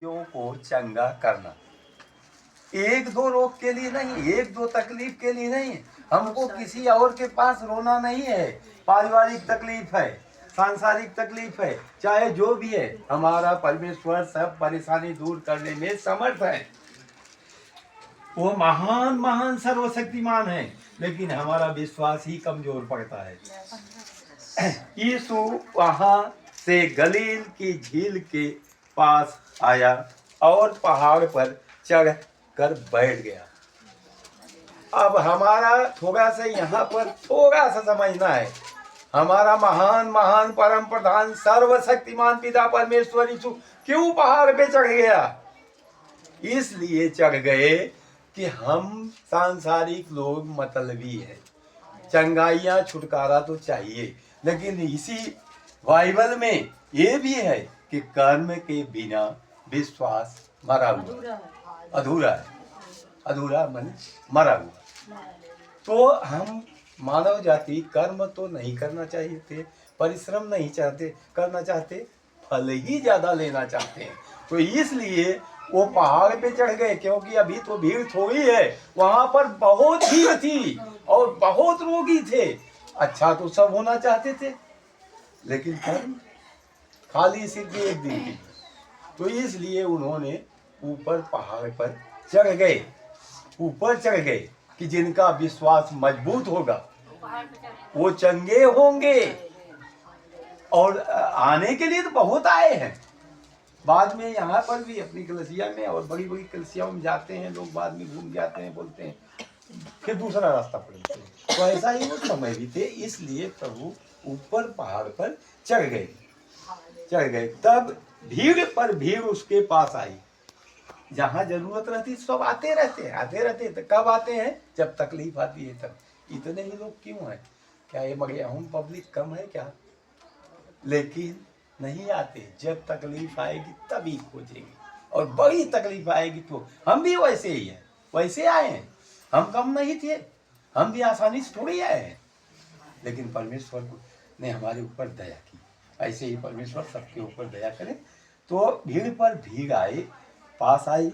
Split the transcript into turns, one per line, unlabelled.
को चंगा करना, एक दो रोग के लिए नहीं, एक दो तकलीफ के लिए नहीं। हमको किसी और के पास रोना नहीं है। पारिवारिक तकलीफ है, सांसारिक तकलीफ है, चाहे जो भी है, हमारा परमेश्वर सब परेशानी दूर करने में समर्थ है। वो महान महान सर्वशक्तिमान है, लेकिन हमारा विश्वास ही कमजोर पड़ता है। यीशु वहां से गलील की झील के पास आया और पहाड़ पर चढ़ कर बैठ गया। अब हमारा थोड़ा सा यहाँ पर थोड़ा सा समझना है। हमारा महान महान परम प्रधान सर्वशक्तिमान पिता परमेश्वर यीशु क्यों पहाड़ पे चढ़ गया? इसलिए चढ़ गए कि हम सांसारिक लोग मतलबी है, चंगाइयाँ छुटकारा तो चाहिए, लेकिन इसी बाइबल में ये भी है कि कर्म के बिना विश्वास मरा हुआ, अधूरा है। अधूरा मन मरा हुआ। तो हम मानव जाति कर्म तो नहीं करना चाहिए थे, परिश्रम नहीं चाहते करना चाहते, फल ही ज्यादा लेना चाहते हैं। तो इसलिए वो पहाड़ पे चढ़ गए, क्योंकि अभी तो भीड़ थोड़ी है, वहां पर बहुत भीड़ थी और बहुत रोगी थे। अच्छा तो सब होना चाहते थे, लेकिन कर्म खाली सिर्फ एक दिन की। तो इसलिए उन्होंने ऊपर पहाड़ पर चढ़ गए, ऊपर चढ़ गए कि जिनका विश्वास मजबूत होगा वो चंगे होंगे। और आने के लिए तो बहुत आए हैं। बाद में यहाँ पर भी अपनी कलसिया में और बड़ी बड़ी कलसियाओं में जाते हैं लोग, बाद में घूम जाते हैं, बोलते हैं, फिर दूसरा रास्ता पकड़ते हैं। तो ऐसा ही वो समय भी थे। इसलिए प्रभु ऊपर पहाड़ पर चढ़ गए। तब भीड़ पर भीड़ उसके पास आई। जहाँ जरूरत रहती सब आते रहते। तो कब आते हैं? जब तकलीफ आती है तब। इतने ही लोग क्यों हैं? क्या ये मगयाहूं पब्लिक कम है क्या? लेकिन नहीं आते। जब तकलीफ आएगी तभी खोजेंगे, और बड़ी तकलीफ आएगी तो हम भी वैसे ही हैं, वैसे आए हैं। हम कम नहीं थे, हम भी आसानी से थोड़ी आए हैं, लेकिन परमेश्वर ने हमारे ऊपर दया की। ऐसे ही परमेश्वर सबके ऊपर दया करे। तो भीड़ पर भीड़ आए, पास आई